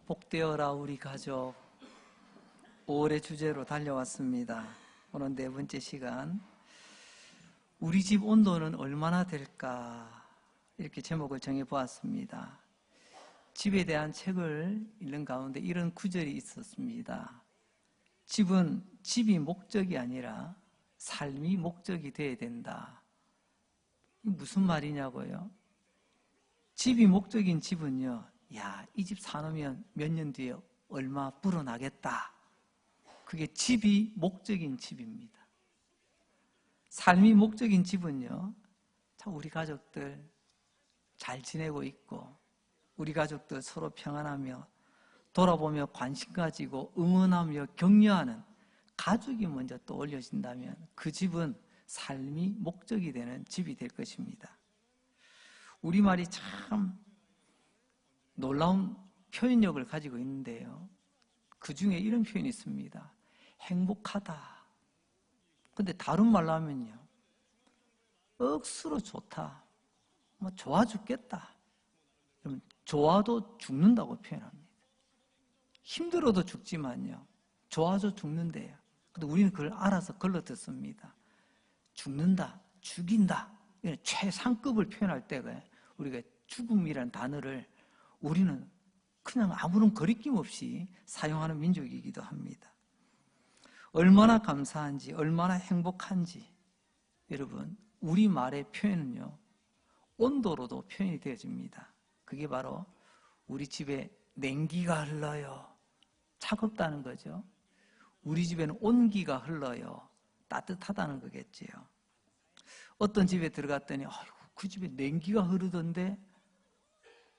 복되어라 우리 가족 5월의 주제로 달려왔습니다. 오늘 네 번째 시간, 우리 집 온도는 얼마나 될까, 이렇게 제목을 정해보았습니다. 집에 대한 책을 읽는 가운데 이런 구절이 있었습니다. 집이 목적이 아니라 삶이 목적이 되어야 된다. 이게 무슨 말이냐고요? 집이 목적인 집은요, 이 집 사놓으면 몇 년 뒤에 얼마 불어나겠다. 그게 집이 목적인 집입니다. 삶이 목적인 집은요, 참 우리 가족들 잘 지내고 있고, 우리 가족들 서로 평안하며 돌아보며 관심 가지고 응원하며 격려하는 가족이 먼저 떠올려진다면 그 집은 삶이 목적이 되는 집이 될 것입니다. 우리말이 참 놀라운 표현력을 가지고 있는데요, 그 중에 이런 표현이 있습니다. 행복하다. 근데 다른 말로 하면요, 억수로 좋다, 좋아 죽겠다. 그러면 좋아도 죽는다고 표현합니다. 힘들어도 죽지만요, 좋아서 죽는데요. 근데 우리는 그걸 알아서 걸러듣습니다. 죽는다, 죽인다, 이런 최상급을 표현할 때가 우리가 죽음이라는 단어를 우리는 그냥 아무런 거리낌 없이 사용하는 민족이기도 합니다. 얼마나 감사한지, 얼마나 행복한지, 여러분, 우리말의 표현은요, 온도로도 표현이 되어집니다. 그게 바로 우리 집에 냉기가 흘러요. 차갑다는 거죠. 우리 집에는 온기가 흘러요. 따뜻하다는 거겠지요. 어떤 집에 들어갔더니 그 집에 냉기가 흐르던데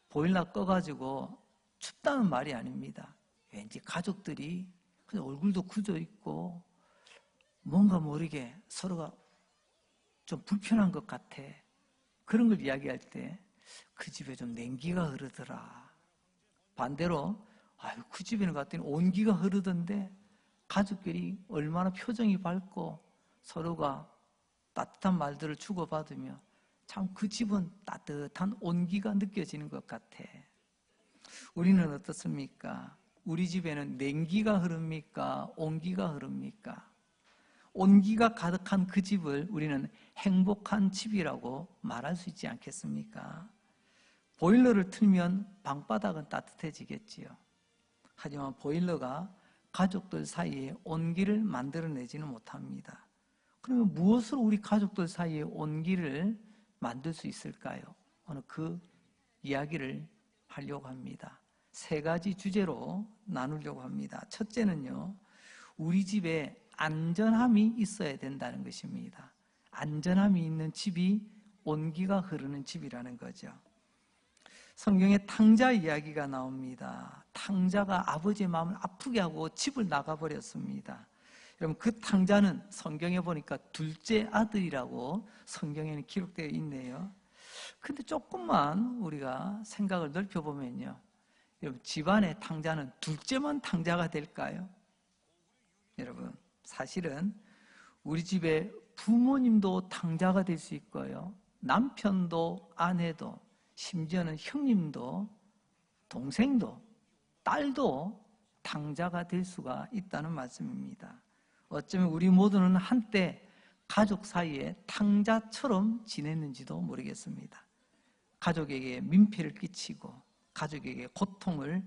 보일러 꺼가지고 춥다는 말이 아닙니다. 왠지 가족들이 그냥 얼굴도 굳어 있고 뭔가 모르게 서로가 좀 불편한 것 같아. 그런 걸 이야기할 때 그 집에 좀 냉기가 흐르더라. 반대로 그 집에는 갔더니 온기가 흐르던데 가족끼리 얼마나 표정이 밝고 서로가 따뜻한 말들을 주고받으며 참 그 집은 따뜻한 온기가 느껴지는 것 같아. 우리는 어떻습니까? 우리 집에는 냉기가 흐릅니까? 온기가 흐릅니까? 온기가 가득한 그 집을 우리는 행복한 집이라고 말할 수 있지 않겠습니까? 보일러를 틀면 방바닥은 따뜻해지겠지요. 하지만 보일러가 가족들 사이에 온기를 만들어내지는 못합니다. 그러면 무엇으로 우리 가족들 사이에 온기를 만들 수 있을까요? 오늘 그 이야기를 하려고 합니다. 세 가지 주제로 나누려고 합니다. 첫째는요, 우리 집에 안전함이 있어야 된다는 것입니다. 안전함이 있는 집이 온기가 흐르는 집이라는 거죠. 성경에 탕자 이야기가 나옵니다. 탕자가 아버지의 마음을 아프게 하고 집을 나가버렸습니다. 여러분, 그 탕자는 성경에 보니까 둘째 아들이라고 성경에는 기록되어 있네요. 근데 조금만 우리가 생각을 넓혀보면요, 여러분, 집안의 탕자는 둘째만 탕자가 될까요? 여러분, 사실은 우리 집에 부모님도 탕자가 될 수 있고요, 남편도 아내도, 심지어는 형님도 동생도 딸도 탕자가 될 수가 있다는 말씀입니다. 어쩌면 우리 모두는 한때 가족 사이에 탕자처럼 지냈는지도 모르겠습니다. 가족에게 민폐를 끼치고 가족에게 고통을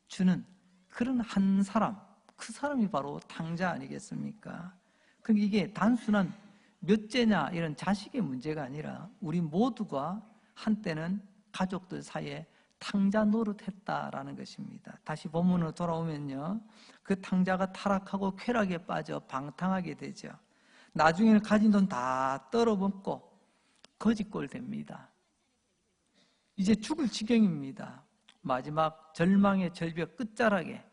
주는 그런 한 사람, 그 사람이 바로 탕자 아니겠습니까? 그럼 이게 단순한 몇째냐 이런 자식의 문제가 아니라 우리 모두가 한때는 가족들 사이에 탕자 노릇했다라는 것입니다. 다시 본문으로 돌아오면요, 그 탕자가 타락하고 쾌락에 빠져 방탕하게 되죠. 나중에는 가진 돈 다 떨어먹고 거지꼴 됩니다. 이제 죽을 지경입니다. 마지막 절망의 절벽 끝자락에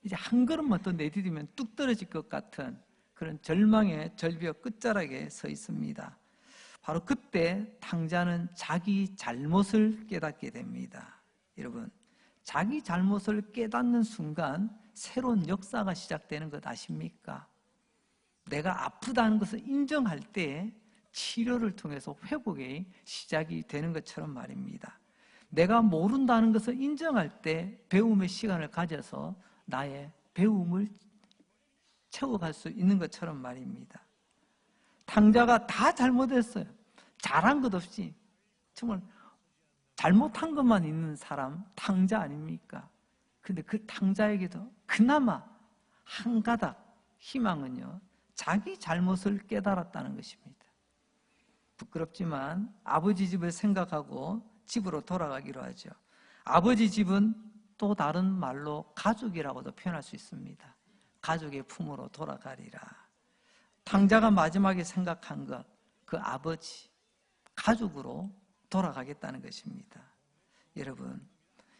이제 한 걸음만 더 내디디면 뚝 떨어질 것 같은 그런 절망의 절벽 끝자락에 서 있습니다. 바로 그때 탕자는 자기 잘못을 깨닫게 됩니다. 여러분, 자기 잘못을 깨닫는 순간 새로운 역사가 시작되는 것 아십니까? 내가 아프다는 것을 인정할 때 치료를 통해서 회복이 시작이 되는 것처럼 말입니다. 내가 모른다는 것을 인정할 때 배움의 시간을 가져서 나의 배움을 채워갈 수 있는 것처럼 말입니다. 탕자가 다 잘못했어요. 잘한 것 없이 정말 잘못한 것만 있는 사람 탕자 아닙니까? 근데 그 탕자에게도 그나마 한 가닥 희망은요, 자기 잘못을 깨달았다는 것입니다. 부끄럽지만 아버지 집을 생각하고 집으로 돌아가기로 하죠. 아버지 집은 또 다른 말로 가족이라고도 표현할 수 있습니다. 가족의 품으로 돌아가리라. 탕자가 마지막에 생각한 것, 그 아버지, 가족으로 돌아가겠다는 것입니다. 여러분,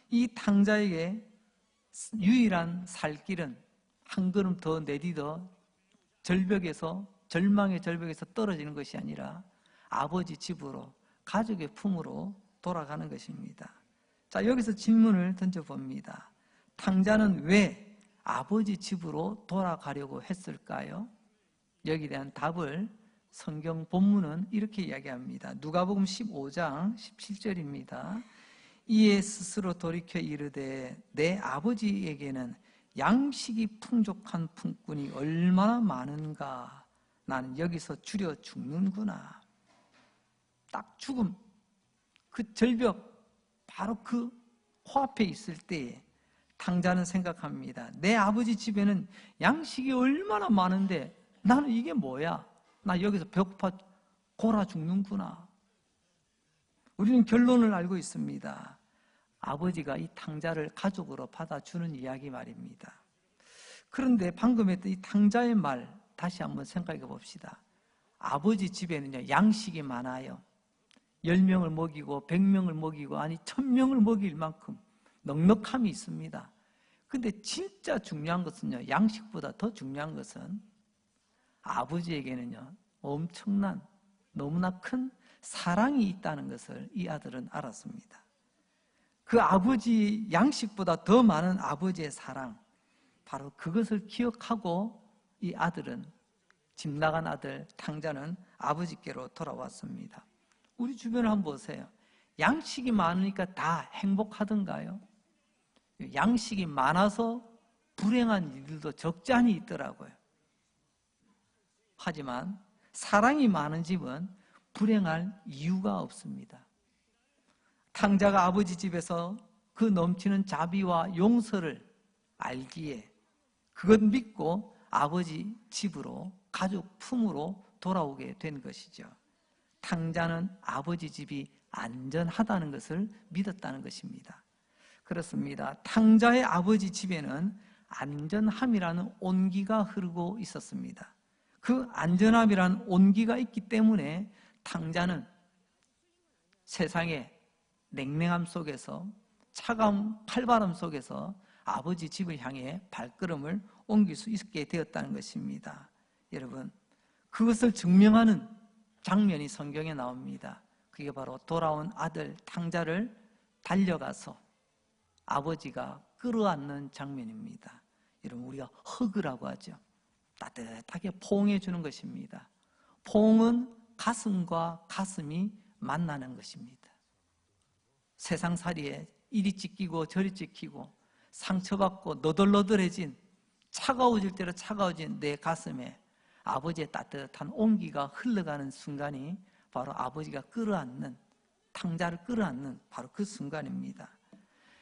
이 탕자에게 유일한 살 길은 한 걸음 더 내디뎌 절망의 절벽에서 떨어지는 것이 아니라 아버지 집으로, 가족의 품으로 돌아가는 것입니다. 자, 여기서 질문을 던져봅니다. 탕자는 왜 아버지 집으로 돌아가려고 했을까요? 여기에 대한 답을 성경 본문은 이렇게 이야기합니다. 누가복음 15장 17절입니다. 이에 스스로 돌이켜 이르되 내 아버지에게는 양식이 풍족한 품꾼이 얼마나 많은가. 나는 여기서 줄여 죽는구나. 딱 죽음, 그 절벽, 바로 그 코앞에 있을 때에 탕자는 생각합니다. 내 아버지 집에는 양식이 얼마나 많은데 나는 이게 뭐야? 나 여기서 배고파 골아 죽는구나. 우리는 결론을 알고 있습니다. 아버지가 이 탕자를 가족으로 받아주는 이야기 말입니다. 그런데 방금 했던 이 탕자의 말 다시 한번 생각해 봅시다. 아버지 집에는요, 양식이 많아요. 10명을 먹이고 100명을 먹이고 아니 1000명을 먹일 만큼 넉넉함이 있습니다. 근데 진짜 중요한 것은요, 양식보다 더 중요한 것은 아버지에게는요, 엄청난 너무나 큰 사랑이 있다는 것을 이 아들은 알았습니다. 그 아버지 양식보다 더 많은 아버지의 사랑, 바로 그것을 기억하고 이 아들은, 집 나간 아들 탕자는 아버지께로 돌아왔습니다. 우리 주변을 한번 보세요. 양식이 많으니까 다 행복하던가요? 양식이 많아서 불행한 일들도 적지 않이 있더라고요. 하지만 사랑이 많은 집은 불행할 이유가 없습니다. 탕자가 아버지 집에서 그 넘치는 자비와 용서를 알기에 그것 믿고 아버지 집으로, 가족 품으로 돌아오게 된 것이죠. 탕자는 아버지 집이 안전하다는 것을 믿었다는 것입니다. 그렇습니다. 탕자의 아버지 집에는 안전함이라는 온기가 흐르고 있었습니다. 그 안전함이라는 온기가 있기 때문에 탕자는 세상의 냉랭함 속에서, 차가운 칼바람 속에서 아버지 집을 향해 발걸음을 옮길 수 있게 되었다는 것입니다. 여러분, 그것을 증명하는 장면이 성경에 나옵니다. 그게 바로 돌아온 아들 탕자를 달려가서 아버지가 끌어안는 장면입니다. 여러분, 우리가 허그라고 하죠. 따뜻하게 포옹해 주는 것입니다. 포옹은 가슴과 가슴이 만나는 것입니다. 세상살이에 이리 찢기고 저리 찢기고 상처받고 너덜너덜해진, 차가워질 대로 차가워진 내 가슴에 아버지의 따뜻한 온기가 흘러가는 순간이 바로 아버지가 끌어안는, 탕자를 끌어안는 바로 그 순간입니다.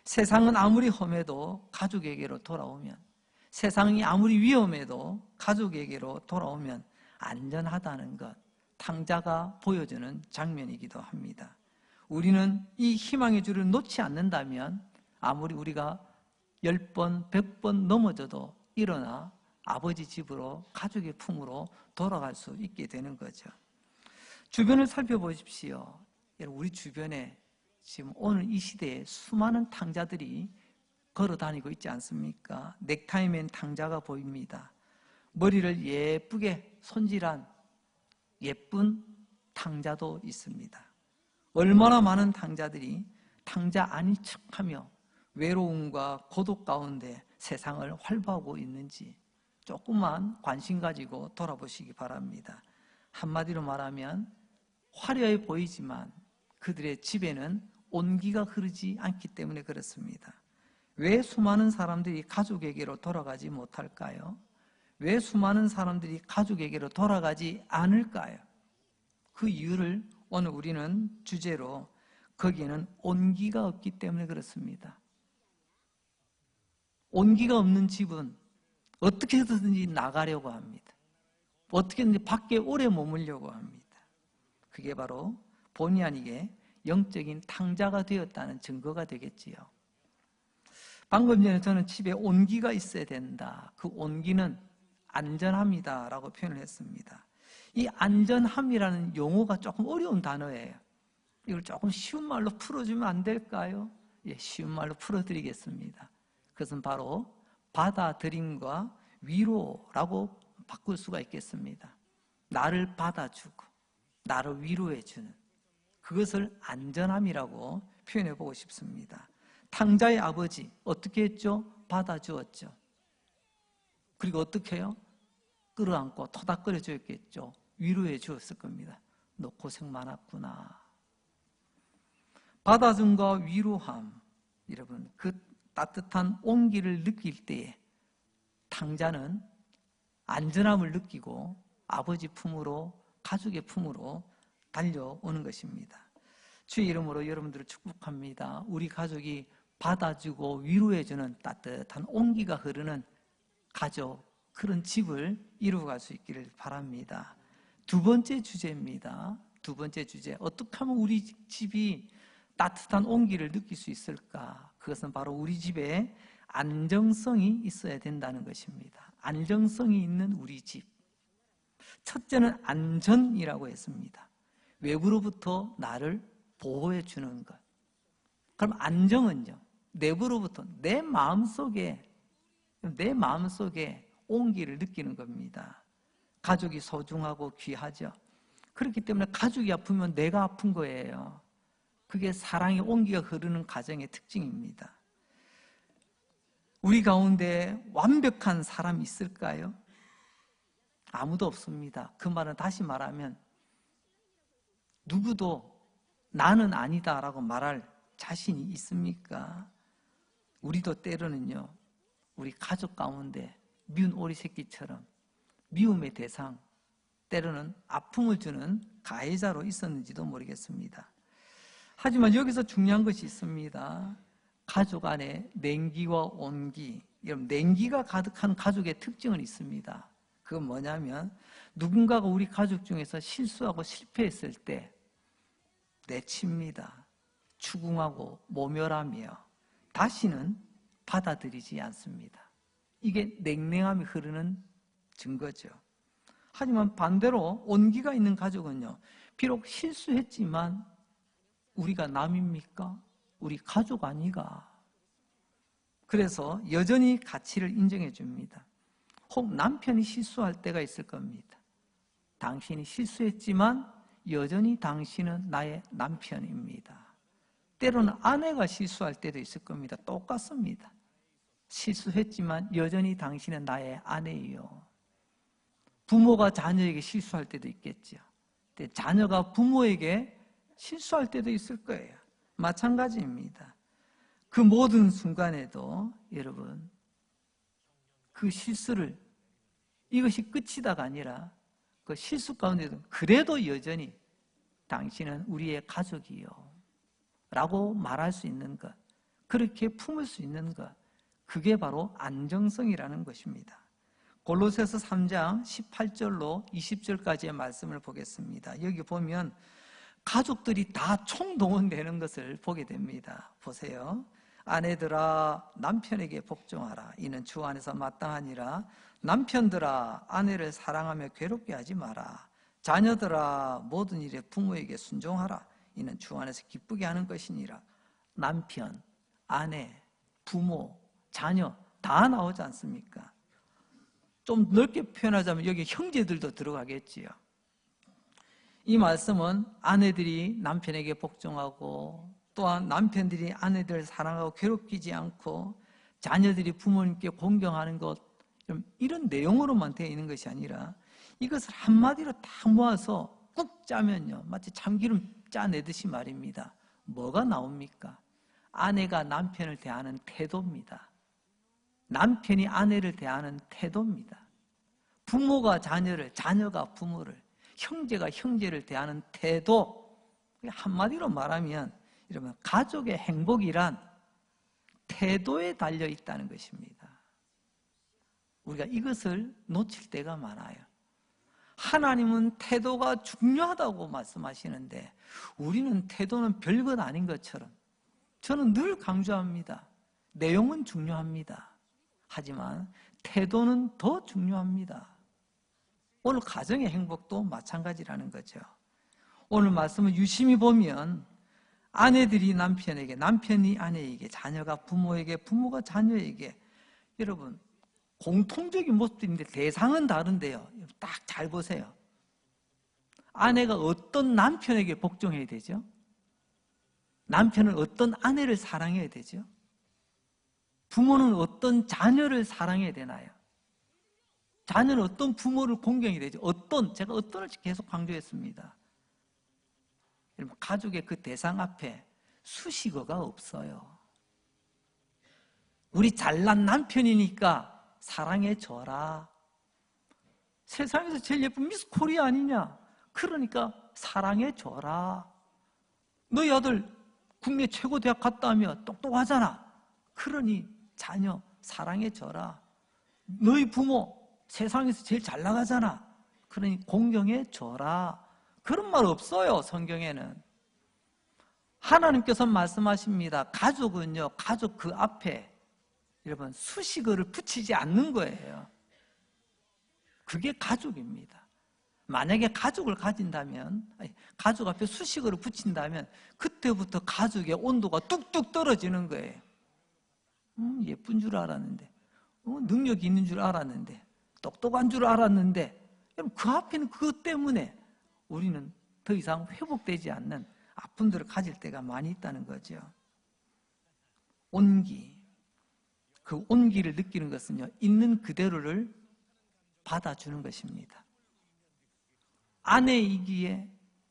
세상은 아무리 험해도 가족에게로 돌아오면, 세상이 아무리 위험해도 가족에게로 돌아오면 안전하다는 것, 탕자가 보여주는 장면이기도 합니다. 우리는 이 희망의 줄을 놓지 않는다면 아무리 우리가 10번, 100번 넘어져도 일어나 아버지 집으로, 가족의 품으로 돌아갈 수 있게 되는 거죠. 주변을 살펴보십시오. 우리 주변에 지금 오늘 이 시대에 수많은 탕자들이 걸어 다니고 있지 않습니까? 넥타이맨 탕자가 보입니다. 머리를 예쁘게 손질한 예쁜 탕자도 있습니다. 얼마나 많은 탕자들이 탕자 아닌 척하며 외로움과 고독 가운데 세상을 활보하고 있는지 조금만 관심 가지고 돌아보시기 바랍니다. 한마디로 말하면 화려해 보이지만 그들의 집에는 온기가 흐르지 않기 때문에 그렇습니다. 왜 수많은 사람들이 가족에게로 돌아가지 못할까요? 왜 수많은 사람들이 가족에게로 돌아가지 않을까요? 그 이유를 오늘 우리는 주제로 거기에는 온기가 없기 때문에 그렇습니다. 온기가 없는 집은 어떻게 해서든지 나가려고 합니다. 어떻게든지 밖에 오래 머물려고 합니다. 그게 바로 본의 아니게 영적인 탕자가 되었다는 증거가 되겠지요. 방금 전에 저는 집에 온기가 있어야 된다. 그 온기는 안전함이다 라고 표현을 했습니다. 이 안전함이라는 용어가 조금 어려운 단어예요. 이걸 조금 쉬운 말로 풀어주면 안 될까요? 예, 쉬운 말로 풀어드리겠습니다. 그것은 바로 받아들임과 위로라고 바꿀 수가 있겠습니다. 나를 받아주고 나를 위로해주는 그것을 안전함이라고 표현해보고 싶습니다. 탕자의 아버지 어떻게 했죠? 받아주었죠. 그리고 어떻게 해요? 끌어안고 토닥거려 주었겠죠. 위로해 주었을 겁니다. 너 고생 많았구나. 받아줌과 위로함, 여러분 그 따뜻한 온기를 느낄 때에 탕자는 안전함을 느끼고 아버지 품으로, 가족의 품으로 달려오는 것입니다. 주의 이름으로 여러분들을 축복합니다. 우리 가족이 받아주고 위로해주는 따뜻한 온기가 흐르는 가족, 그런 집을 이루어갈 수 있기를 바랍니다. 두 번째 주제입니다. 두 번째 주제, 어떻게 하면 우리 집이 따뜻한 온기를 느낄 수 있을까? 그것은 바로 우리 집에 안정성이 있어야 된다는 것입니다. 안정성이 있는 우리 집. 첫째는 안전이라고 했습니다. 외부로부터 나를 보호해 주는 것. 그럼 안정은요? 내부로부터 내 마음속에 온기를 느끼는 겁니다. 가족이 소중하고 귀하죠. 그렇기 때문에 가족이 아프면 내가 아픈 거예요. 그게 사랑의 온기가 흐르는 가정의 특징입니다. 우리 가운데 완벽한 사람이 있을까요? 아무도 없습니다. 그 말은 다시 말하면 누구도 나는 아니다라고 말할 자신이 있습니까? 우리도 때로는요, 우리 가족 가운데 미운 오리 새끼처럼 미움의 대상, 때로는 아픔을 주는 가해자로 있었는지도 모르겠습니다. 하지만 여기서 중요한 것이 있습니다. 가족 안에 냉기와 온기, 여러분 냉기가 가득한 가족의 특징은 있습니다. 그건 뭐냐면 누군가가 우리 가족 중에서 실수하고 실패했을 때 내칩니다. 추궁하고 모멸하며 다시는 받아들이지 않습니다. 이게 냉랭함이 흐르는 증거죠. 하지만 반대로 온기가 있는 가족은요, 비록 실수했지만 우리가 남입니까? 우리 가족 아니가? 그래서 여전히 가치를 인정해 줍니다. 혹 남편이 실수할 때가 있을 겁니다. 당신이 실수했지만 여전히 당신은 나의 남편입니다. 때로는 아내가 실수할 때도 있을 겁니다. 똑같습니다. 실수했지만 여전히 당신은 나의 아내이요. 부모가 자녀에게 실수할 때도 있겠죠. 자녀가 부모에게 실수할 때도 있을 거예요. 마찬가지입니다. 그 모든 순간에도 여러분 그 실수를 이것이 끝이다가 아니라 그 실수 가운데도 그래도 여전히 당신은 우리의 가족이요 라고 말할 수 있는 것, 그렇게 품을 수 있는 것, 그게 바로 안정성이라는 것입니다. 골로새서 3장 18절로 20절까지의 말씀을 보겠습니다. 여기 보면 가족들이 다 총동원되는 것을 보게 됩니다. 보세요. 아내들아 남편에게 복종하라. 이는 주 안에서 마땅하니라. 남편들아 아내를 사랑하며 괴롭게 하지 마라. 자녀들아 모든 일에 부모에게 순종하라. 이는 주 안에서 기쁘게 하는 것이니라. 남편, 아내, 부모, 자녀 다 나오지 않습니까? 좀 넓게 표현하자면 여기 형제들도 들어가겠지요. 이 말씀은 아내들이 남편에게 복종하고 또한 남편들이 아내들을 사랑하고 괴롭히지 않고 자녀들이 부모님께 공경하는 것, 이런 내용으로만 되어 있는 것이 아니라 이것을 한마디로 딱 모아서 꾹 짜면요, 마치 참기름 짜내듯이 말입니다. 뭐가 나옵니까? 아내가 남편을 대하는 태도입니다. 남편이 아내를 대하는 태도입니다. 부모가 자녀를, 자녀가 부모를, 형제가 형제를 대하는 태도. 한마디로 말하면 이러면 가족의 행복이란 태도에 달려 있다는 것입니다. 우리가 이것을 놓칠 때가 많아요. 하나님은 태도가 중요하다고 말씀하시는데 우리는 태도는 별것 아닌 것처럼, 저는 늘 강조합니다. 내용은 중요합니다. 하지만 태도는 더 중요합니다. 오늘 가정의 행복도 마찬가지라는 거죠. 오늘 말씀을 유심히 보면 아내들이 남편에게, 남편이 아내에게, 자녀가 부모에게, 부모가 자녀에게, 여러분 공통적인 모습도 있는데 대상은 다른데요. 딱 잘 보세요. 아내가 어떤 남편에게 복종해야 되죠? 남편은 어떤 아내를 사랑해야 되죠? 부모는 어떤 자녀를 사랑해야 되나요? 자녀는 어떤 부모를 공경해야 되죠? 제가 어떤을 계속 강조했습니다. 여러분, 가족의 그 대상 앞에 수식어가 없어요. 우리 잘난 남편이니까 사랑해줘라. 세상에서 제일 예쁜 미스 코리아 아니냐? 그러니까 사랑해줘라. 너희 아들 국내 최고 대학 갔다 오면 똑똑하잖아. 그러니 자녀 사랑해줘라. 너희 부모 세상에서 제일 잘 나가잖아. 그러니 공경해줘라. 그런 말 없어요, 성경에는. 하나님께서 말씀하십니다. 가족은요, 가족 그 앞에 여러분 수식어를 붙이지 않는 거예요. 그게 가족입니다. 만약에 가족을 가진다면, 가족 앞에 수식어를 붙인다면 그때부터 가족의 온도가 뚝뚝 떨어지는 거예요. 예쁜 줄 알았는데, 능력이 있는 줄 알았는데, 똑똑한 줄 알았는데, 여러분 그 앞에는 그것 때문에 우리는 더 이상 회복되지 않는 아픔들을 가질 때가 많이 있다는 거죠. 온기. 그 온기를 느끼는 것은요, 있는 그대로를 받아주는 것입니다. 아내이기에,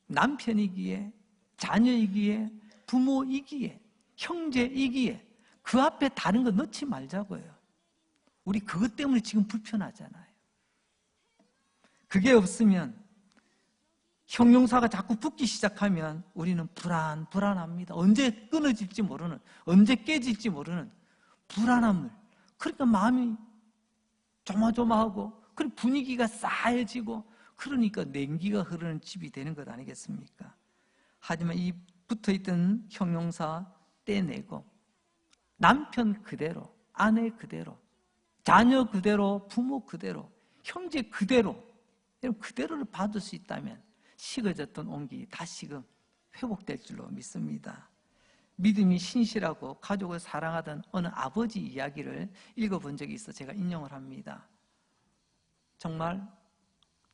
남편이기에, 자녀이기에, 부모이기에, 형제이기에 그 앞에 다른 거 넣지 말자고요. 우리 그것 때문에 지금 불편하잖아요. 그게 없으면 형용사가 자꾸 붙기 시작하면 우리는 불안합니다. 언제 끊어질지 모르는, 언제 깨질지 모르는 불안함을. 그러니까 마음이 조마조마하고, 그리고 분위기가 싸해지고, 그러니까 냉기가 흐르는 집이 되는 것 아니겠습니까? 하지만 이 붙어있던 형용사 떼내고 남편 그대로, 아내 그대로, 자녀 그대로, 부모 그대로, 형제 그대로, 그대로를 받을 수 있다면 식어졌던 온기 다시금 회복될 줄로 믿습니다. 믿음이 신실하고 가족을 사랑하던 어느 아버지 이야기를 읽어본 적이 있어 제가 인용을 합니다. 정말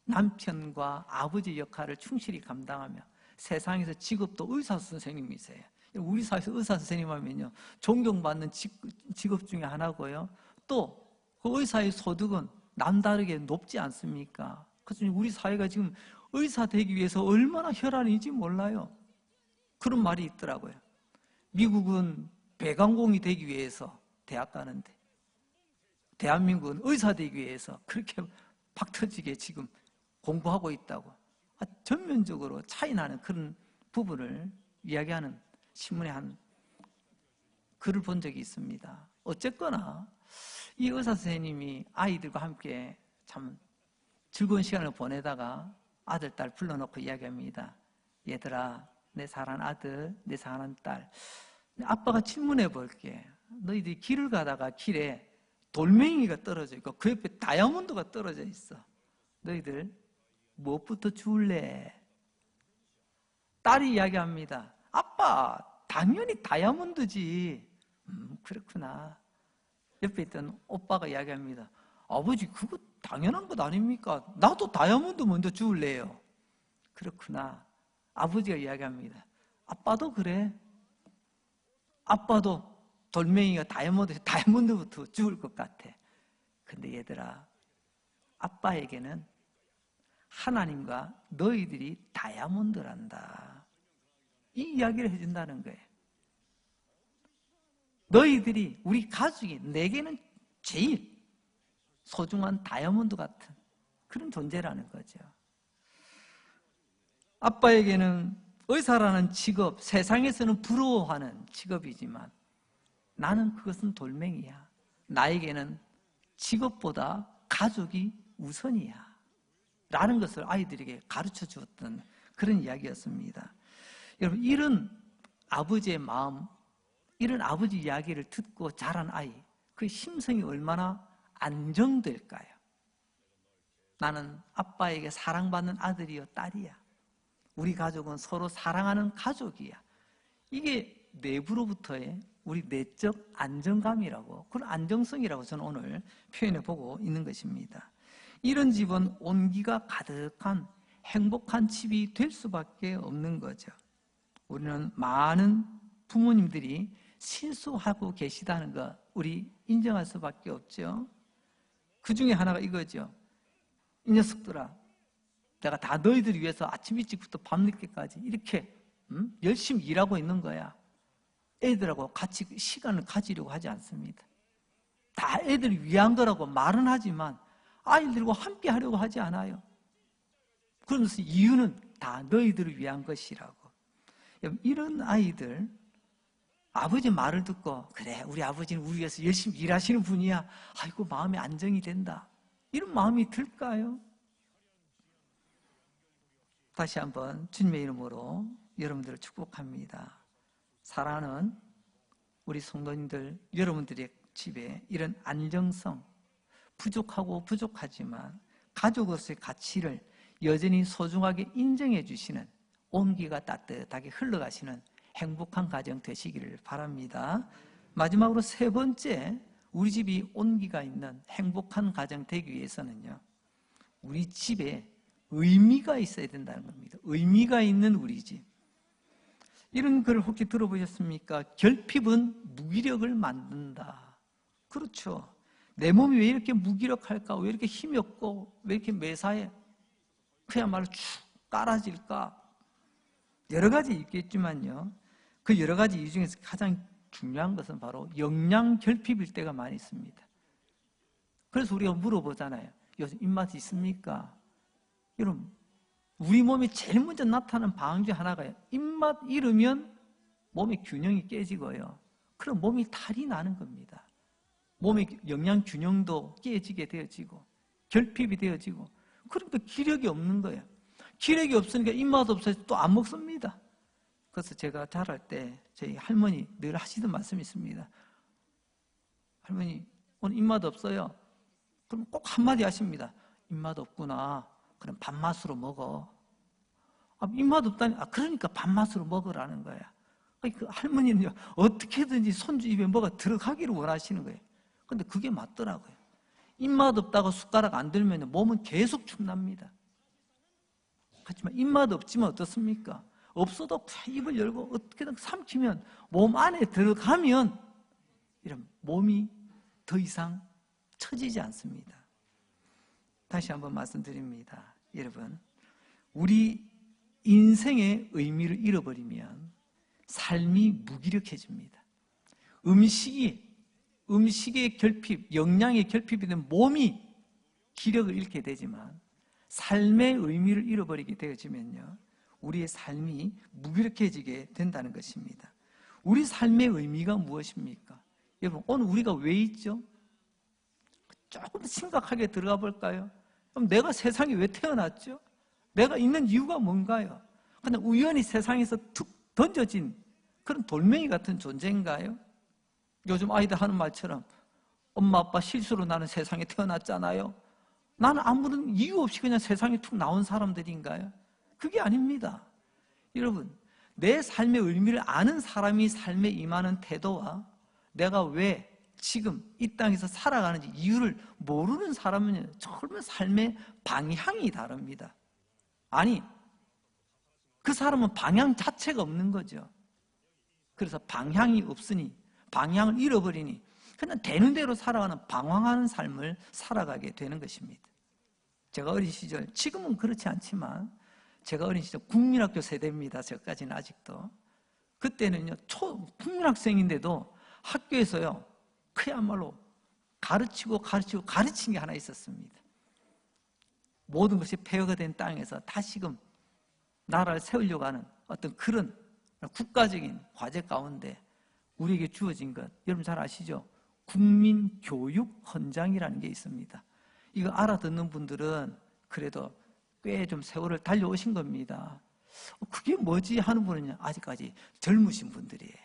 남편과 아버지 역할을 충실히 감당하며 세상에서 직업도 의사 선생님이세요. 우리 사회에서 의사 선생님 하면요, 존경받는 직업 중에 하나고요. 또 그 의사의 소득은 남다르게 높지 않습니까? 그래서 우리 사회가 지금 의사 되기 위해서 얼마나 혈안인지 몰라요. 그런 말이 있더라고요. 미국은 배관공이 되기 위해서 대학 가는데 대한민국은 의사 되기 위해서 그렇게 박터지게 지금 공부하고 있다고. 전면적으로 차이나는 그런 부분을 이야기하는 신문에 한 글을 본 적이 있습니다. 어쨌거나 이 의사 선생님이 아이들과 함께 참 즐거운 시간을 보내다가 아들, 딸 불러놓고 이야기합니다. 얘들아, 내 사랑하는 아들, 내 사랑하는 딸, 아빠가 질문해 볼게. 너희들이 길을 가다가 길에 돌멩이가 떨어져 있고 그 옆에 다이아몬드가 떨어져 있어. 너희들 무엇부터 주울래? 딸이 이야기합니다. 아빠, 당연히 다이아몬드지. 그렇구나. 옆에 있던 오빠가 이야기합니다. 아버지, 그거 당연한 것 아닙니까? 나도 다이아몬드 먼저 주울래요. 그렇구나. 아버지가 이야기합니다. 아빠도 그래. 아빠도 돌멩이가 다이아몬드부터 주울 것 같아. 근데 얘들아, 아빠에게는 하나님과 너희들이 다이아몬드란다. 이 이야기를 해준다는 거예요. 너희들이, 우리 가족이 내게는 제일 소중한 다이아몬드 같은 그런 존재라는 거죠. 아빠에게는 의사라는 직업, 세상에서는 부러워하는 직업이지만 나는 그것은 돌멩이야. 나에게는 직업보다 가족이 우선이야. 라는 것을 아이들에게 가르쳐 주었던 그런 이야기였습니다. 여러분, 이런 아버지의 마음, 이런 아버지 이야기를 듣고 자란 아이, 그 심성이 얼마나 안정될까요? 나는 아빠에게 사랑받는 아들이요, 딸이야. 우리 가족은 서로 사랑하는 가족이야. 이게 내부로부터의 우리 내적 안정감이라고, 그런 안정성이라고 저는 오늘 표현해 보고 있는 것입니다. 이런 집은 온기가 가득한 행복한 집이 될 수밖에 없는 거죠. 우리는 많은 부모님들이 실수하고 계시다는 거 우리 인정할 수밖에 없죠. 그 중에 하나가 이거죠. 이 녀석들아, 내가 다 너희들 위해서 아침 일찍부터 밤늦게까지 이렇게 열심히 일하고 있는 거야. 애들하고 같이 시간을 가지려고 하지 않습니다. 다 애들 위한 거라고 말은 하지만 아이들과 함께 하려고 하지 않아요. 그러면서 이유는 다 너희들을 위한 것이라고. 이런 아이들, 아버지 말을 듣고 그래, 우리 아버지는 우리 위해서 열심히 일하시는 분이야. 아이고, 마음이 안정이 된다. 이런 마음이 들까요? 다시 한번 주님의 이름으로 여러분들을 축복합니다. 사랑하는 우리 성도님들, 여러분들의 집에 이런 안정성, 부족하고 부족하지만 가족으로서의 가치를 여전히 소중하게 인정해 주시는, 온기가 따뜻하게 흘러가시는 행복한 가정 되시기를 바랍니다. 마지막으로 세 번째, 우리 집이 온기가 있는 행복한 가정 되기 위해서는요, 우리 집에 의미가 있어야 된다는 겁니다. 의미가 있는 우리 집. 이런 글을 혹시 들어보셨습니까? 결핍은 무기력을 만든다. 그렇죠. 내 몸이 왜 이렇게 무기력할까? 왜 이렇게 힘이 없고 왜 이렇게 매사에 그야말로 축 깔아질까? 여러 가지 있겠지만요, 그 여러 가지 이유 중에서 가장 중요한 것은 바로 영양 결핍일 때가 많이 있습니다. 그래서 우리가 물어보잖아요. 요즘 입맛이 있습니까? 여러분, 우리 몸에 제일 먼저 나타나는 반응 중 하나가 입맛 잃으면 몸의 균형이 깨지고요, 그럼 몸이 탈이 나는 겁니다. 몸의 영양 균형도 깨지게 되어지고 결핍이 되어지고, 그러니까 기력이 없는 거예요. 기력이 없으니까 입맛 없어서 또 안 먹습니다. 그래서 제가 자랄 때 저희 할머니 늘 하시던 말씀이 있습니다. 할머니, 오늘 입맛 없어요. 그럼 꼭 한마디 하십니다. 입맛 없구나. 그럼 밥맛으로 먹어. 입맛 없다니, 그러니까 밥맛으로 먹으라는 거야. 그 할머니는 어떻게든지 손주 입에 뭐가 들어가기를 원하시는 거예요. 근데 그게 맞더라고요. 입맛 없다고 숟가락 안 들면 몸은 계속 축납니다. 하지만 입맛 없지만 어떻습니까? 없어도 입을 열고 어떻게든 삼키면, 몸 안에 들어가면 이런 몸이 더 이상 처지지 않습니다. 다시 한번 말씀드립니다. 여러분, 우리 인생의 의미를 잃어버리면 삶이 무기력해집니다. 음식의 결핍, 영양의 결핍이 된 몸이 기력을 잃게 되지만 삶의 의미를 잃어버리게 되어지면요, 우리의 삶이 무기력해지게 된다는 것입니다. 우리 삶의 의미가 무엇입니까? 여러분, 오늘 우리가 왜 있죠? 조금 심각하게 들어가 볼까요? 그럼 내가 세상에 왜 태어났죠? 내가 있는 이유가 뭔가요? 그냥 우연히 세상에서 툭 던져진 그런 돌멩이 같은 존재인가요? 요즘 아이들 하는 말처럼 엄마 아빠 실수로 나는 세상에 태어났잖아요. 나는 아무런 이유 없이 그냥 세상에 툭 나온 사람들인가요? 그게 아닙니다. 여러분, 내 삶의 의미를 아는 사람이 삶에 임하는 태도와 내가 왜 지금 이 땅에서 살아가는지 이유를 모르는 사람은 정말 삶의 방향이 다릅니다. 아니, 그 사람은 방향 자체가 없는 거죠. 그래서 방향이 없으니, 방향을 잃어버리니 그냥 되는 대로 살아가는 방황하는 삶을 살아가게 되는 것입니다. 제가 어린 시절, 지금은 그렇지 않지만 제가 어린 시절 국민학교 세대입니다. 저까지는 아직도. 그때는요, 국민학생인데도 학교에서요, 그야말로 가르친 게 하나 있었습니다. 모든 것이 폐허가 된 땅에서 다시금 나라를 세우려고 하는 어떤 그런 국가적인 과제 가운데 우리에게 주어진 것, 여러분 잘 아시죠? 국민교육헌장이라는 게 있습니다. 이거 알아듣는 분들은 그래도 꽤 좀 세월을 달려오신 겁니다. 그게 뭐지 하는 분은요, 아직까지 젊으신 분들이에요.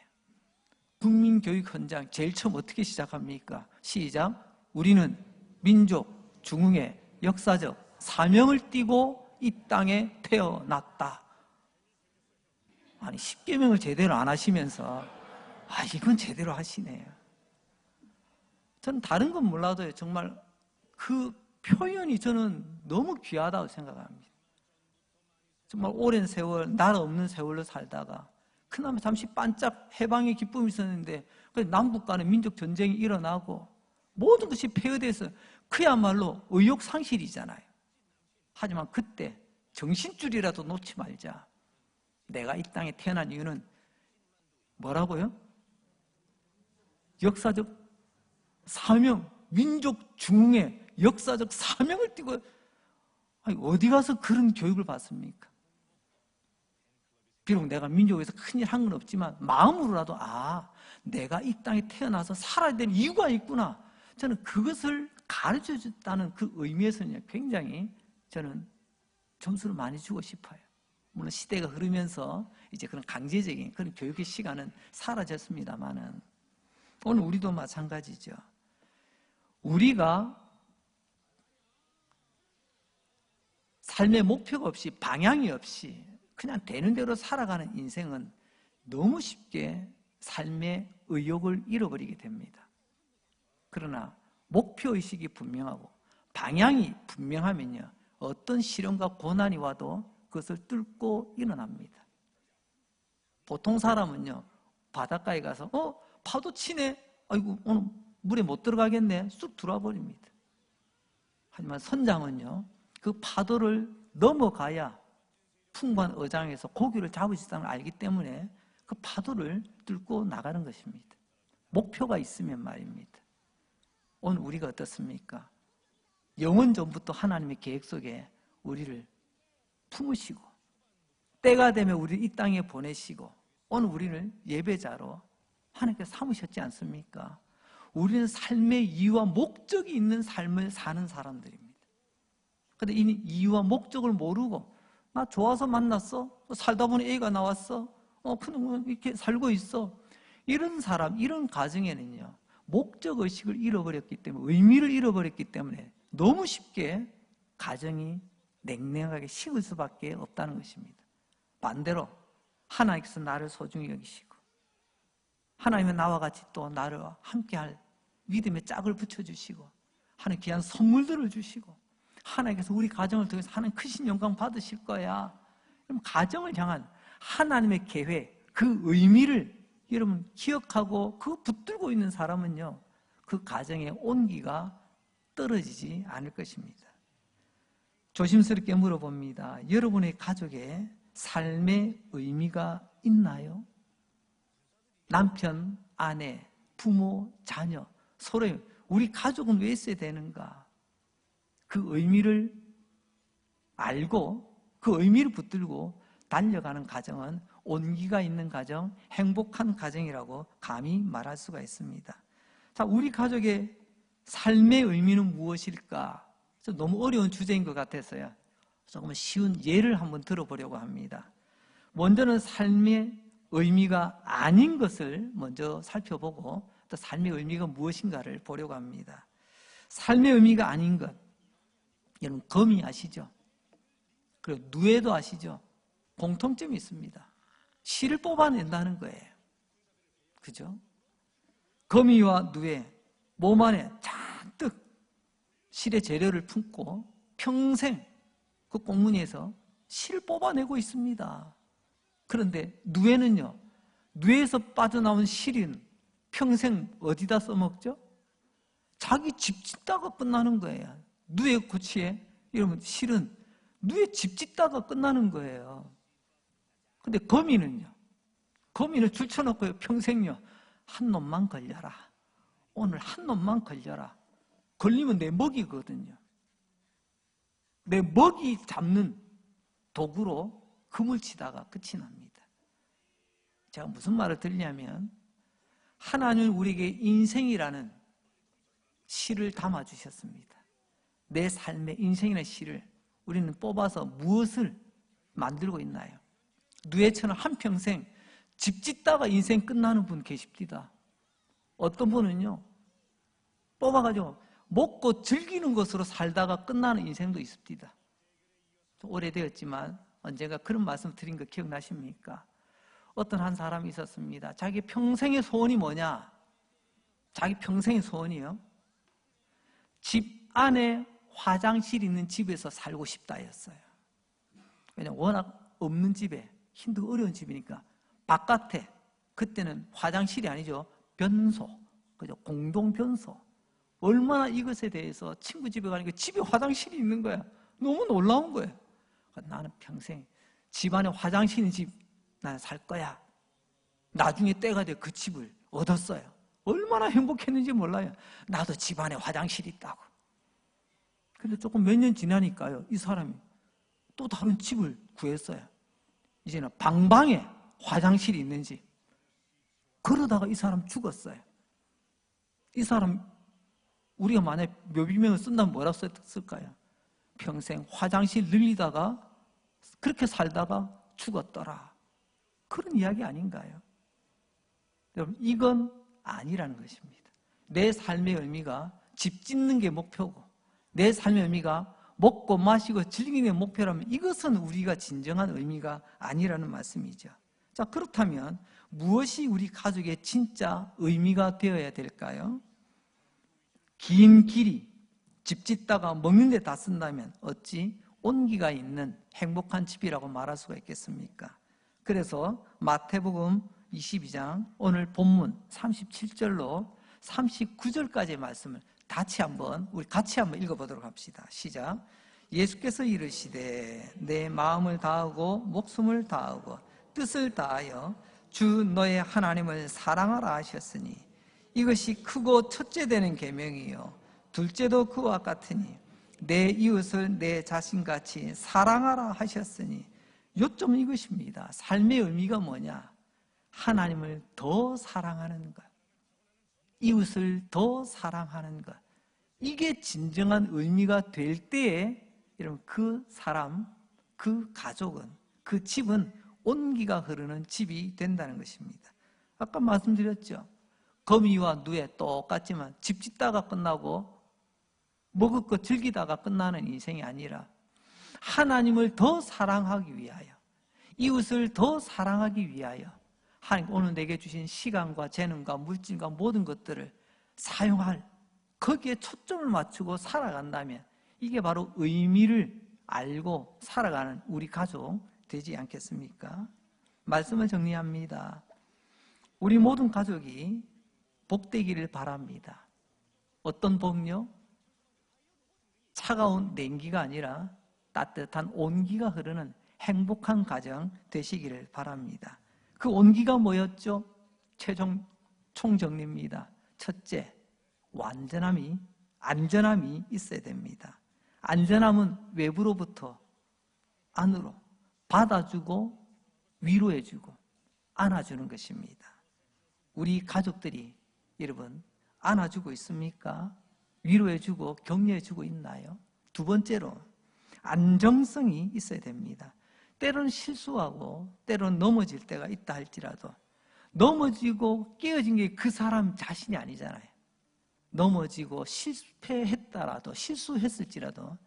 국민교육헌장 제일 처음 어떻게 시작합니까? 시작. 우리는 민족 중흥의 역사적 사명을 띠고 이 땅에 태어났다. 아니 10계명을 제대로 안 하시면서 이건 제대로 하시네요. 저는 다른 건 몰라도요, 정말 그 표현이 저는 너무 귀하다고 생각합니다. 정말 오랜 세월, 나라 없는 세월로 살다가 그나마 잠시 반짝 해방의 기쁨이 있었는데 남북 간의 민족 전쟁이 일어나고 모든 것이 폐허돼서 그야말로 의욕상실이잖아요. 하지만 그때 정신줄이라도 놓지 말자. 내가 이 땅에 태어난 이유는 뭐라고요? 역사적 사명, 민족 중흥의 역사적 사명을 띠고, 어디 가서 그런 교육을 받습니까? 비록 내가 민족에서 큰일 한 건 없지만 마음으로라도 내가 이 땅에 태어나서 살아야 되는 이유가 있구나. 저는 그것을 가르쳐줬다는 그 의미에서는 굉장히 저는 점수를 많이 주고 싶어요. 물론 시대가 흐르면서 이제 그런 강제적인 그런 교육의 시간은 사라졌습니다만은 오늘 우리도 마찬가지죠. 우리가 삶의 목표가 없이 방향이 없이 그냥 되는 대로 살아가는 인생은 너무 쉽게 삶의 의욕을 잃어버리게 됩니다. 그러나 목표의식이 분명하고 방향이 분명하면요, 어떤 시련과 고난이 와도 그것을 뚫고 일어납니다. 보통 사람은요, 바닷가에 가서 파도 치네, 아이고 오늘 물에 못 들어가겠네, 쑥 들어와 버립니다. 하지만 선장은요, 그 파도를 넘어가야 풍부한 어장에서 고기를 잡을 수 있다는 걸 알기 때문에 그 파도를 뚫고 나가는 것입니다. 목표가 있으면 말입니다. 오늘 우리가 어떻습니까? 영원전부터 하나님의 계획 속에 우리를 품으시고 때가 되면 우리를 이 땅에 보내시고 오늘 우리를 예배자로 하나님께서 삼으셨지 않습니까? 우리는 삶의 이유와 목적이 있는 삶을 사는 사람들입니다. 그런데 이 이유와 목적을 모르고 나 좋아서 만났어, 살다 보니 애가 나왔어, 그냥 이렇게 살고 있어, 이런 사람, 이런 가정에는요, 목적의식을 잃어버렸기 때문에, 의미를 잃어버렸기 때문에 너무 쉽게 가정이 냉랭하게 식을 수밖에 없다는 것입니다. 반대로 하나님께서 나를 소중히 여기시고 하나님은 나와 같이 또 나를 함께할 믿음의 짝을 붙여주시고 하나님 귀한 선물들을 주시고 하나님께서 우리 가정을 통해서 하나님 크신 영광 받으실 거야. 그럼 가정을 향한 하나님의 계획, 그 의미를 여러분 기억하고 그거 붙들고 있는 사람은요, 그 가정의 온기가 떨어지지 않을 것입니다. 조심스럽게 물어봅니다. 여러분의 가족에 삶의 의미가 있나요? 남편, 아내, 부모, 자녀, 서로의 우리 가족은 왜 있어야 되는가? 그 의미를 알고 그 의미를 붙들고 달려가는 가정은 온기가 있는 가정, 행복한 가정이라고 감히 말할 수가 있습니다. 자, 우리 가족의 삶의 의미는 무엇일까? 너무 어려운 주제인 것 같아서요, 조금 쉬운 예를 한번 들어보려고 합니다. 먼저는 삶의 의미가 아닌 것을 먼저 살펴보고 또 삶의 의미가 무엇인가를 보려고 합니다. 삶의 의미가 아닌 것, 여러분 거미 아시죠? 그리고 누에도 아시죠? 공통점이 있습니다. 실을 뽑아낸다는 거예요. 그죠? 거미와 누에 몸 안에 잔뜩 실의 재료를 품고 평생 그 꽁무니에서 실을 뽑아내고 있습니다. 그런데 누에는요, 누에에서 빠져나온 실은 평생 어디다 써먹죠? 자기 집 짓다가 끝나는 거예요. 누에 고치에 여러분 실은 누에 집 짓다가 끝나는 거예요. 근데 거미는요, 거민을 줄쳐놓고요, 평생요. 한 놈만 걸려라. 오늘 한 놈만 걸려라. 걸리면 내 먹이거든요. 내 먹이 잡는 도구로 금을 치다가 끝이 납니다. 제가 무슨 말을 드리냐면, 하나님은 우리에게 인생이라는 시를 담아주셨습니다. 내 삶의 인생이라는 시를 우리는 뽑아서 무엇을 만들고 있나요? 누에처럼 한평생 집 짓다가 인생 끝나는 분 계십니다. 어떤 분은요, 뽑아가지고 먹고 즐기는 것으로 살다가 끝나는 인생도 있습니다. 좀 오래되었지만 언젠가 그런 말씀 드린 거 기억나십니까? 어떤 한 사람이 있었습니다. 자기 평생의 소원이 뭐냐? 자기 평생의 소원이요, 집 안에 화장실 있는 집에서 살고 싶다였어요. 왜냐면 워낙 없는 집에, 힘들고 어려운 집이니까 바깥에, 그때는 화장실이 아니죠, 변소, 그죠? 공동 변소. 얼마나 이것에 대해서 친구 집에 가니까 집에 화장실이 있는 거야. 너무 놀라운 거예요. 나는 평생 집안에 화장실 있는 집 나는 살 거야. 나중에 때가 돼 그 집을 얻었어요. 얼마나 행복했는지 몰라요. 나도 집안에 화장실이 있다고. 근데 조금 몇 년 지나니까요, 이 사람이 또 다른 집을 구했어요. 이제는 방방에 화장실이 있는 집. 그러다가 이 사람 죽었어요. 이 사람, 우리가 만약에 묘비명을 쓴다면 뭐라고 쓸까요? 평생 화장실 늘리다가 그렇게 살다가 죽었더라. 그런 이야기 아닌가요? 여러분, 이건 아니라는 것입니다. 내 삶의 의미가 집 짓는 게 목표고, 내 삶의 의미가 먹고 마시고 즐기는 게 목표라면 이것은 우리가 진정한 의미가 아니라는 말씀이죠. 자, 그렇다면 무엇이 우리 가족의 진짜 의미가 되어야 될까요? 긴 길이 집 짓다가 먹는 데 다 쓴다면 어찌 온기가 있는 행복한 집이라고 말할 수가 있겠습니까? 그래서 마태복음 22장 오늘 본문 37절로 39절까지의 말씀을 우리 같이 한번 읽어보도록 합시다. 시작. 예수께서 이르시되 내 마음을 다하고 목숨을 다하고 뜻을 다하여 주 너의 하나님을 사랑하라 하셨으니 이것이 크고 첫째 되는 계명이요 둘째도 그와 같으니 내 이웃을 내 자신같이 사랑하라 하셨으니 요점은 이것입니다. 삶의 의미가 뭐냐? 하나님을 더 사랑하는 것, 이웃을 더 사랑하는 것, 이게 진정한 의미가 될 때에 여러분, 그 사람, 그 가족은, 그 집은 온기가 흐르는 집이 된다는 것입니다. 아까 말씀드렸죠. 거미와 누에 똑같지만 집 짓다가 끝나고 먹을 거 즐기다가 끝나는 인생이 아니라 하나님을 더 사랑하기 위하여, 이웃을 더 사랑하기 위하여 하나님 오늘 내게 주신 시간과 재능과 물질과 모든 것들을 사용할, 거기에 초점을 맞추고 살아간다면 이게 바로 의미를 알고 살아가는 우리 가족 되지 않겠습니까? 말씀을 정리합니다. 우리 모든 가족이 복되기를 바랍니다. 어떤 복요? 차가운 냉기가 아니라 따뜻한 온기가 흐르는 행복한 가정 되시기를 바랍니다. 그 온기가 뭐였죠? 최종 총정리입니다. 첫째, 안전함이 있어야 됩니다. 안전함은 외부로부터 안으로 받아주고 위로해주고 안아주는 것입니다. 우리 가족들이 여러분 안아주고 있습니까? 위로해주고 격려해주고 있나요? 두 번째로 안정성이 있어야 됩니다. 때로는 실수하고 때로는 넘어질 때가 있다 할지라도 넘어지고 깨어진 게 그 사람 자신이 아니잖아요. 넘어지고 실패했다라도 실수했을지라도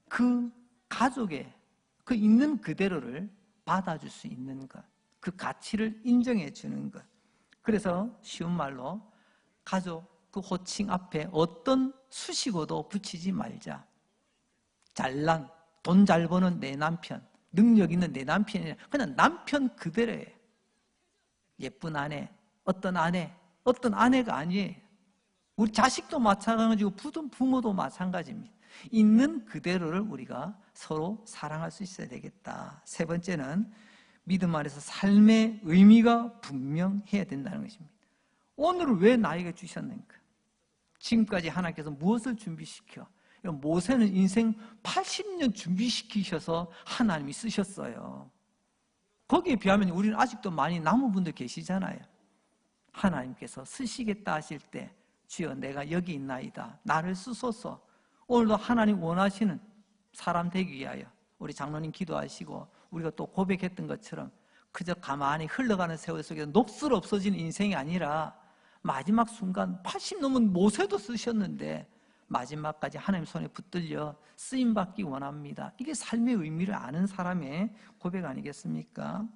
그 가족의 그 있는 그대로를 받아줄 수 있는 것, 그 가치를 인정해 주는 것. 그래서 쉬운 말로 가족 그 호칭 앞에 어떤 수식어도 붙이지 말자. 잘난, 돈 잘 버는 내 남편, 능력 있는 내 남편이 아니라 그냥 남편 그대로예요. 예쁜 아내, 어떤 아내가 아니에요. 우리 자식도 마찬가지고 부모도 마찬가지입니다. 있는 그대로를 우리가 서로 사랑할 수 있어야 되겠다. 세 번째는 믿음 안에서 삶의 의미가 분명해야 된다는 것입니다. 오늘을 왜 나에게 주셨는가? 지금까지 하나님께서 무엇을 준비시켜? 모세는 인생 80년 준비시키셔서 하나님이 쓰셨어요. 거기에 비하면 우리는 아직도 많이 남은 분들 계시잖아요. 하나님께서 쓰시겠다 하실 때 주여 내가 여기 있나이다. 나를 쓰소서. 오늘도 하나님 원하시는 사람 되기 위하여 우리 장로님 기도하시고 우리가 또 고백했던 것처럼 그저 가만히 흘러가는 세월 속에서 녹슬 없어지는 인생이 아니라 마지막 순간 80 넘은 모세도 쓰셨는데 마지막까지 하나님 손에 붙들려 쓰임받기 원합니다. 이게 삶의 의미를 아는 사람의 고백 아니겠습니까?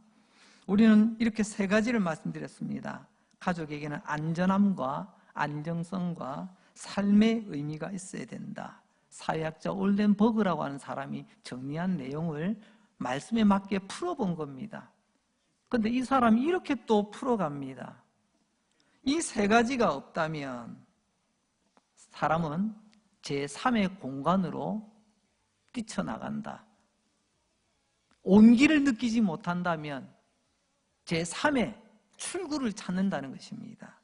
우리는 이렇게 세 가지를 말씀드렸습니다. 가족에게는 안전함과 안정성과 삶의 의미가 있어야 된다. 사회학자 올덴버그라고 하는 사람이 정리한 내용을 말씀에 맞게 풀어본 겁니다. 그런데 이 사람이 이렇게 또 풀어갑니다. 이 세 가지가 없다면 사람은 제3의 공간으로 뛰쳐나간다. 온기를 느끼지 못한다면 제3의 출구를 찾는다는 것입니다.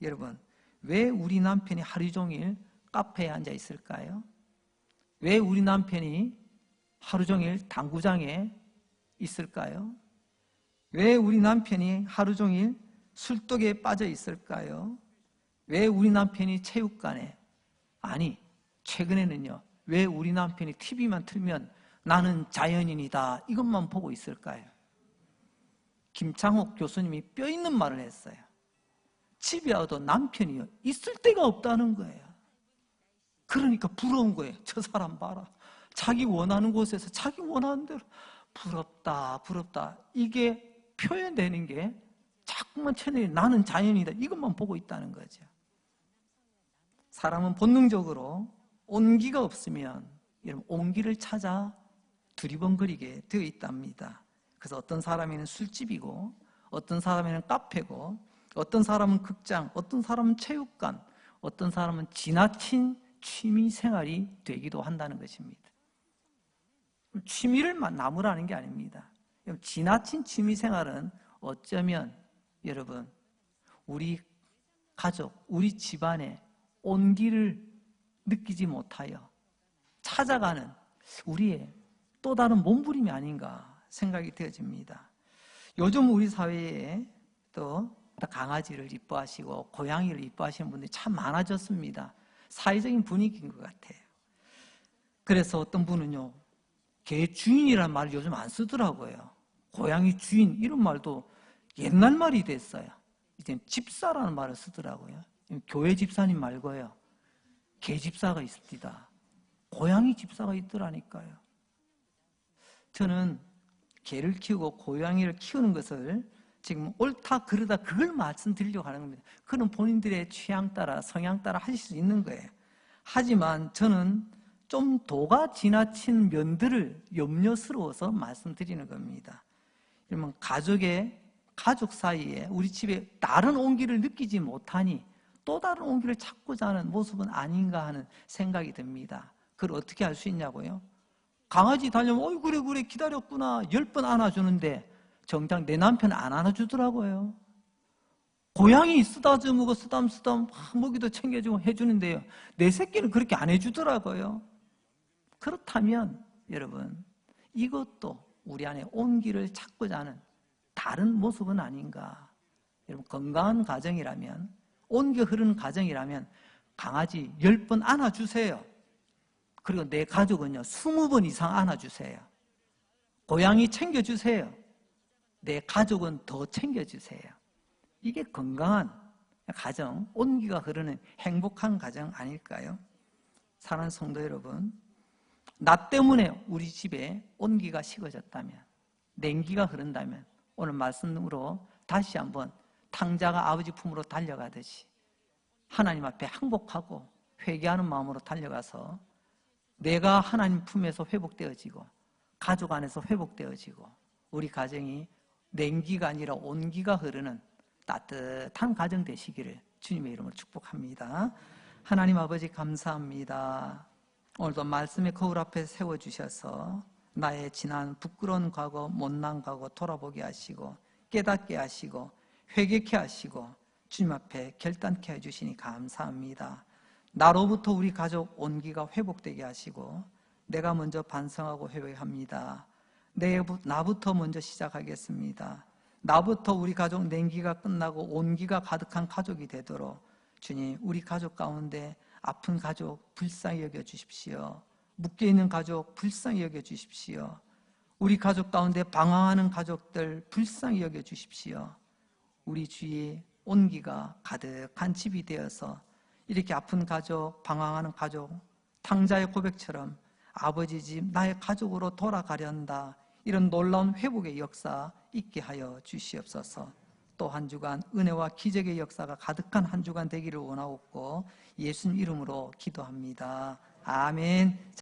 여러분, 왜 우리 남편이 하루 종일 카페에 앉아 있을까요? 왜 우리 남편이 하루 종일 당구장에 있을까요? 왜 우리 남편이 하루 종일 술독에 빠져 있을까요? 왜 우리 남편이 체육관에, 아니 최근에는요, 왜 우리 남편이 TV만 틀면 나는 자연인이다 이것만 보고 있을까요? 김창옥 교수님이 뼈 있는 말을 했어요. 집에 와도 남편이요 있을 데가 없다는 거예요. 그러니까 부러운 거예요. 저 사람 봐라, 자기 원하는 곳에서 자기 원하는 대로. 부럽다 부럽다. 이게 표현되는 게 자꾸만 채널이 나는 자연이다 이것만 보고 있다는 거죠. 사람은 본능적으로 온기가 없으면 여러분 온기를 찾아 두리번거리게 되어 있답니다. 그래서 어떤 사람에는 술집이고 어떤 사람에는 카페고 어떤 사람은 극장, 어떤 사람은 체육관, 어떤 사람은 지나친 취미 생활이 되기도 한다는 것입니다. 취미를 남으라는 게 아닙니다. 지나친 취미 생활은 어쩌면 여러분 우리 가족, 우리 집안의 온기를 느끼지 못하여 찾아가는 우리의 또 다른 몸부림이 아닌가 생각이 되어집니다. 요즘 우리 사회에 또 강아지를 이뻐하시고 고양이를 이뻐하시는 분들이 참 많아졌습니다. 사회적인 분위기인 것 같아요. 그래서 어떤 분은요, 개 주인이라는 말을 요즘 안 쓰더라고요. 고양이 주인 이런 말도 옛날 말이 됐어요. 이제 집사라는 말을 쓰더라고요. 교회 집사님 말고요, 개 집사가 있습니다. 고양이 집사가 있더라니까요. 저는 개를 키우고 고양이를 키우는 것을 지금 옳다 그르다 그걸 말씀드리려고 하는 겁니다. 그건 본인들의 취향 따라 성향 따라 하실 수 있는 거예요. 하지만 저는 좀 도가 지나친 면들을 염려스러워서 말씀드리는 겁니다. 그러면 가족 사이에 우리 집에 다른 온기를 느끼지 못하니 또 다른 온기를 찾고자 하는 모습은 아닌가 하는 생각이 듭니다. 그걸 어떻게 할 수 있냐고요? 강아지 달려면 그래 기다렸구나 10번 안아주는데 정작 내 남편 안 안아주더라고요. 고양이 쓰다듬고 쓰담쓰담 먹이도 챙겨주고 해주는데요, 내 새끼는 그렇게 안 해주더라고요. 그렇다면 여러분 이것도 우리 안에 온기를 찾고자 하는 다른 모습은 아닌가. 여러분 건강한 가정이라면, 온기 흐르는 가정이라면 강아지 10번 안아주세요. 그리고 내 가족은요 20번 이상 안아주세요. 고양이 챙겨주세요. 내 가족은 더 챙겨주세요. 이게 건강한 가정, 온기가 흐르는 행복한 가정 아닐까요? 사랑하는 성도 여러분, 나 때문에 우리 집에 온기가 식어졌다면, 냉기가 흐른다면 오늘 말씀으로 다시 한번 탕자가 아버지 품으로 달려가듯이 하나님 앞에 항복하고 회개하는 마음으로 달려가서 내가 하나님 품에서 회복되어지고 가족 안에서 회복되어지고 우리 가정이 냉기가 아니라 온기가 흐르는 따뜻한 가정 되시기를 주님의 이름으로 축복합니다. 하나님 아버지 감사합니다. 오늘도 말씀의 거울 앞에 세워주셔서 나의 지난 부끄러운 과거, 못난 과거 돌아보게 하시고 깨닫게 하시고 회개케 하시고 주님 앞에 결단케 해주시니 감사합니다. 나로부터 우리 가족 온기가 회복되게 하시고 내가 먼저 반성하고 회개합니다. 나부터 먼저 시작하겠습니다. 나부터 우리 가족 냉기가 끝나고 온기가 가득한 가족이 되도록 주님, 우리 가족 가운데 아픈 가족 불쌍히 여겨주십시오. 묶여있는 가족 불쌍히 여겨주십시오. 우리 가족 가운데 방황하는 가족들 불쌍히 여겨주십시오. 우리 주위에 온기가 가득한 집이 되어서 이렇게 아픈 가족, 방황하는 가족, 탕자의 고백처럼 아버지 집, 나의 가족으로 돌아가련다. 이런 놀라운 회복의 역사 있게 하여 주시옵소서. 또 한 주간 은혜와 기적의 역사가 가득한 한 주간 되기를 원하옵고 예수님 이름으로 기도합니다. 아멘.